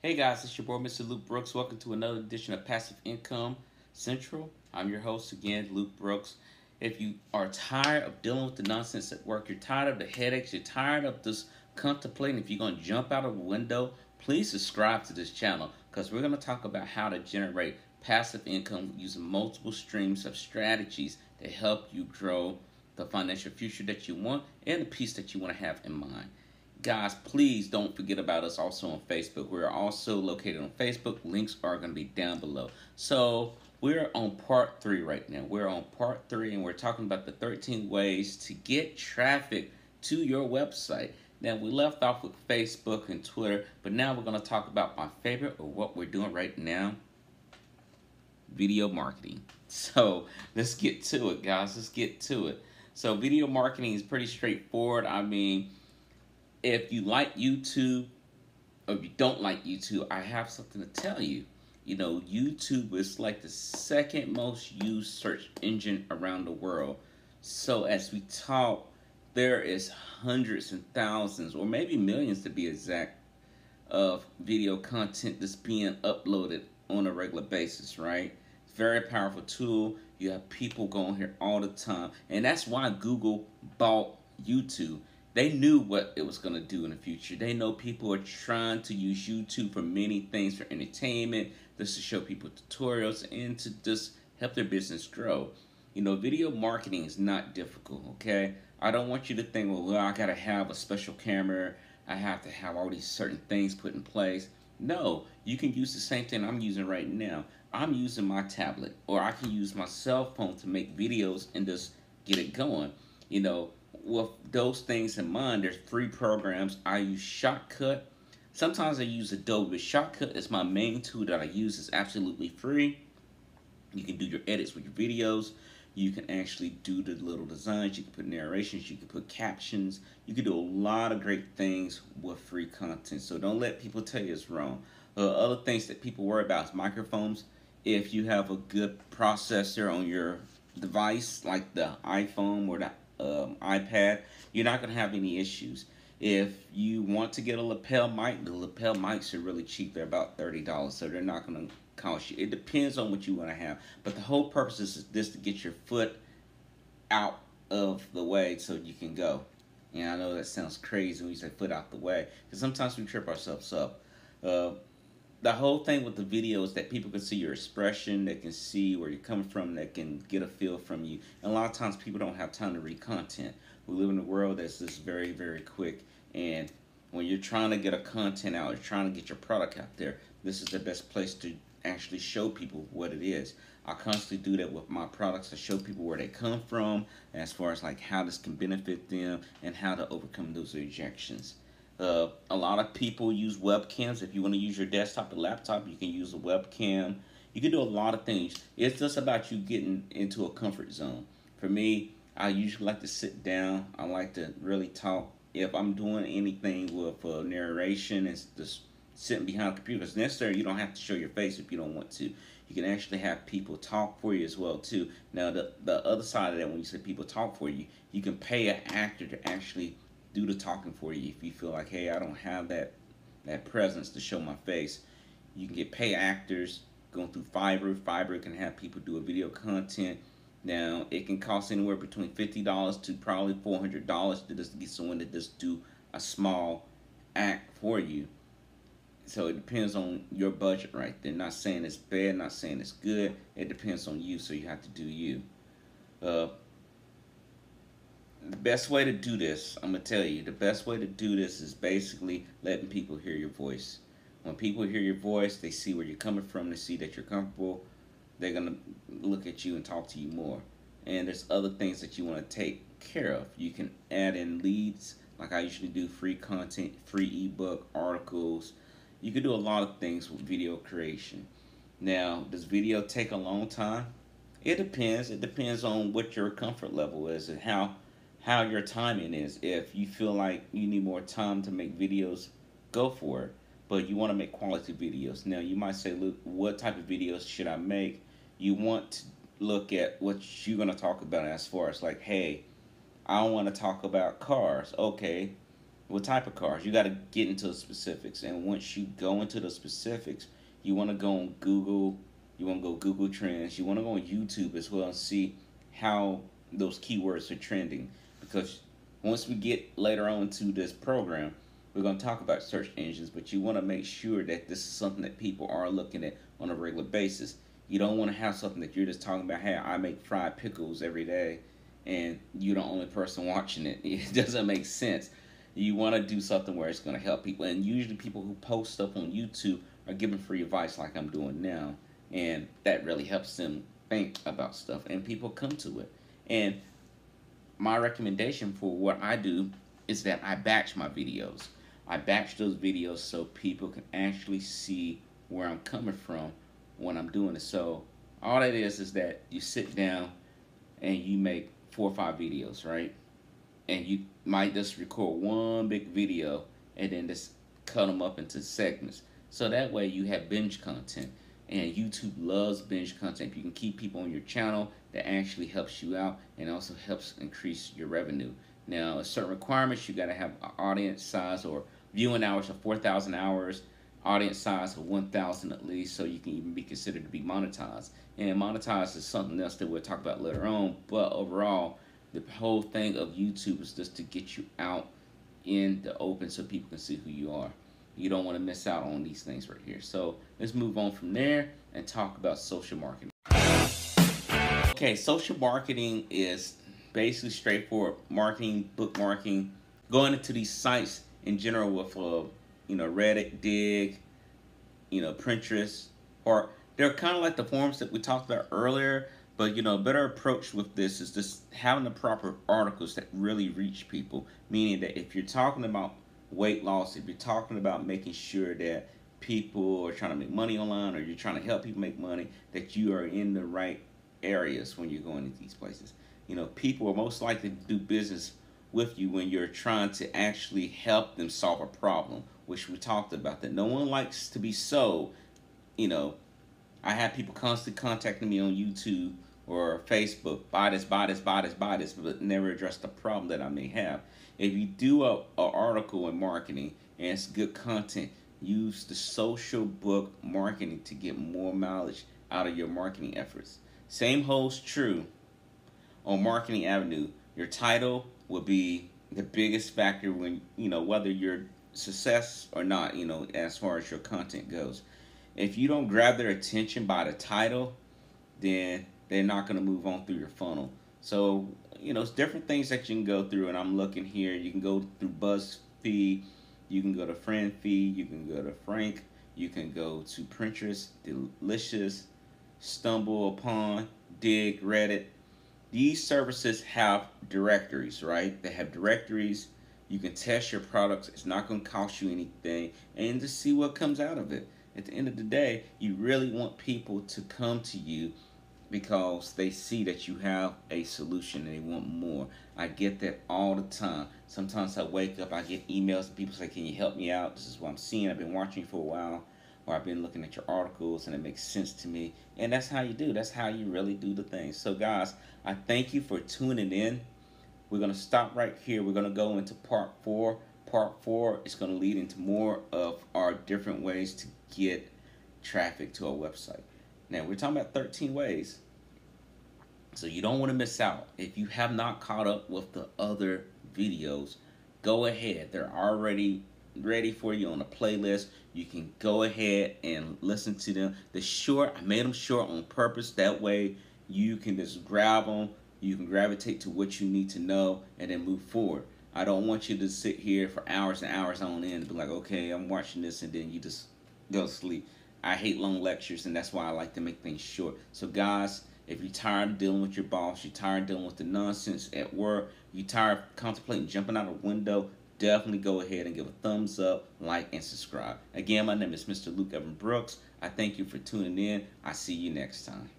Hey guys, it's your boy Mr. Luke Brooks. Welcome to another edition of Passive Income Central. I'm your host again, Luke Brooks. If you are tired of dealing with the nonsense at work, you're tired of the headaches, you're tired of this contemplating if you're going to jump out of a window, please subscribe to this channel because we're going to talk about how to generate passive income using multiple streams of strategies to help you grow the financial future that you want and the peace that you want to have in mind. Guys, please don't forget about us also on Facebook. We're also located on Facebook. Links are going to be down below. So we're on part 3 right now. We're on part 3 and we're talking about the 13 ways to get traffic to your website. Now we left off with Facebook and Twitter, but now we're going to talk about my favorite or what we're doing right now, video marketing. So let's get to it, guys. Let's get to it. So video marketing is pretty straightforward. I mean, if you like YouTube or if you don't like YouTube, I have something to tell you. You know, YouTube is like the second most used search engine around the world. So as we talk, there is hundreds and thousands, or maybe millions to be exact, of video content that's being uploaded on a regular basis, right? Very powerful tool. You have people going here all the time. And that's why Google bought YouTube. They knew what it was going to do in the future. They know people are trying to use YouTube for many things, for entertainment, just to show people tutorials, and to just help their business grow. You know, video marketing is not difficult, okay? I don't want you to think, well, I got to have a special camera. I have to have all these certain things put in place. No, you can use the same thing I'm using right now. I'm using my tablet, or I can use my cell phone to make videos and just get it going. You know, with those things in mind, there's free programs. I use Shotcut. Sometimes I use Adobe, but Shotcut is my main tool that I use. It's absolutely free. You can do your edits with your videos. You can actually do the little designs. You can put narrations. You can put captions. You can do a lot of great things with free content. So don't let people tell you it's wrong. Other things that people worry about is microphones. If you have a good processor on your device, like the iPhone or the iPad, you're not going to have any issues. If you want to get a lapel mic, the lapel mics are really cheap. They're about $30, so they're not going to cost you. It depends on what you want to have. But the whole purpose is this to get your foot out of the way so you can go. And I know that sounds crazy when you say foot out the way, because sometimes we trip ourselves up. The whole thing with the video is that people can see your expression, they can see where you're coming from, they can get a feel from you. And a lot of times people don't have time to read content. We live in a world that's just very, very quick. And when you're trying to get a content out, you're trying to get your product out there, this is the best place to actually show people what it is. I constantly do that with my products. I show people where they come from, as far as like how this can benefit them and how to overcome those rejections. A lot of people use webcams. If you want to use your desktop or laptop, you can use a webcam. You can do a lot of things. It's just about you getting into a comfort zone. For me, I usually like to sit down. I like to really talk. If I'm doing anything with narration, it's just sitting behind a computer. It's necessary. You don't have to show your face if you don't want to. You can actually have people talk for you as well too. Now the other side of that, when you say people talk for you, you can pay an actor to actually do the talking for you. If you feel like, hey, I don't have that presence to show my face, you can get pay actors going through Fiverr. Fiverr can have people do a video content. Now it can cost anywhere between $50 to probably $400 to just get someone to just do a small act for you. So it depends on your budget right there. Not saying it's bad, not saying it's good. It depends on you, so you have to do you. The best way to do this, I'm going to tell you, the best way to do this is basically letting people hear your voice. When people hear your voice, they see where you're coming from, they see that you're comfortable, they're going to look at you and talk to you more. And there's other things that you want to take care of. You can add in leads, like I usually do, free content, free ebook, articles. You can do a lot of things with video creation. Now, does video take a long time? It depends. It depends on what your comfort level is and how your timing is. If you feel like you need more time to make videos, go for it. But you want to make quality videos. Now you might say, look, what type of videos should I make? You want to look at what you're going to talk about as far as like, hey, I want to talk about cars. Okay, What type of cars? You got to get into the specifics. And once you go into the specifics, you want to go on Google. You want to go Google Trends. You want to go on YouTube as well and see how those keywords are trending. Because once we get later on to this program, we're going to talk about search engines, but you want to make sure that this is something that people are looking at on a regular basis. You don't want to have something that you're just talking about, hey, I make fried pickles every day, and you're the only person watching it. It doesn't make sense. You want to do something where it's going to help people. And usually people who post stuff on YouTube are giving free advice like I'm doing now. And that really helps them think about stuff. And people come to it. And my recommendation for what I do is that I batch my videos. I batch those videos so people can actually see where I'm coming from when I'm doing it. So all that is that you sit down and you make 4 or 5 videos, right? And you might just record one big video and then just cut them up into segments. So that way you have binge content. And YouTube loves binge content. If you can keep people on your channel, that actually helps you out and also helps increase your revenue. Now, certain requirements, you got to have an audience size or viewing hours of 4,000 hours, audience size of 1,000 at least, so you can even be considered to be monetized. And monetized is something else that we'll talk about later on. But overall, the whole thing of YouTube is just to get you out in the open so people can see who you are. You don't want to miss out on these things right here. So let's move on from there and talk about social marketing. Okay, social marketing is basically straightforward marketing, bookmarking, going into these sites in general with Reddit, Dig, Pinterest, or they're kind of like the forums that we talked about earlier. But a better approach with this is just having the proper articles that really reach people. Meaning that if you're talking about weight loss, if you're talking about making sure that people are trying to make money online, or you're trying to help people make money, that you are in the right areas when you're going into these places. People are most likely to do business with you when you're trying to actually help them solve a problem, which we talked about, that no one likes to be sold. I have people constantly contacting me on YouTube or Facebook, buy this, buy this, buy this, buy this, but never address the problem that I may have. If you do a article in marketing and it's good content, use the social book marketing to get more mileage out of your marketing efforts. Same holds true on Marketing Avenue. Your title will be the biggest factor when, whether you're success or not, as far as your content goes. If you don't grab their attention by the title, then they're not going to move on through your funnel. So, it's different things that you can go through, and I'm looking here. You can go through BuzzFeed, you can go to FriendFeed, you can go to Frank, you can go to Pinterest, Delicious, Stumble Upon, Dig, Reddit. These services have directories, right? They have directories. You can test your products. It's not going to cost you anything, and just see what comes out of it. At the end of the day, you really want people to come to you because they see that you have a solution and they want more. I get that all the time. Sometimes I wake up, I get emails and people say, can you help me out? This is what I'm seeing. I've been watching you for a while, or I've been looking at your articles and it makes sense to me. And that's how you do. That's how you really do the thing. So guys, I thank you for tuning in. We're going to stop right here. We're going to go into part 4. Part 4 is going to lead into more of our different ways to get traffic to our website. Now, we're talking about 13 ways. So you don't want to miss out. If you have not caught up with the other videos, go ahead. They're already ready for you on a playlist. You can go ahead and listen to them. I made them short on purpose. That way you can just grab them. You can gravitate to what you need to know and then move forward. I don't want you to sit here for hours and hours on end and be like, okay, I'm watching this, and then you just go to sleep. I hate long lectures, and that's why I like to make things short. So guys, if you're tired of dealing with your boss, you're tired of dealing with the nonsense at work, you're tired of contemplating jumping out a window, definitely go ahead and give a thumbs up, like, and subscribe. Again, my name is Mr. Luke Evan Brooks. I thank you for tuning in. I see you next time.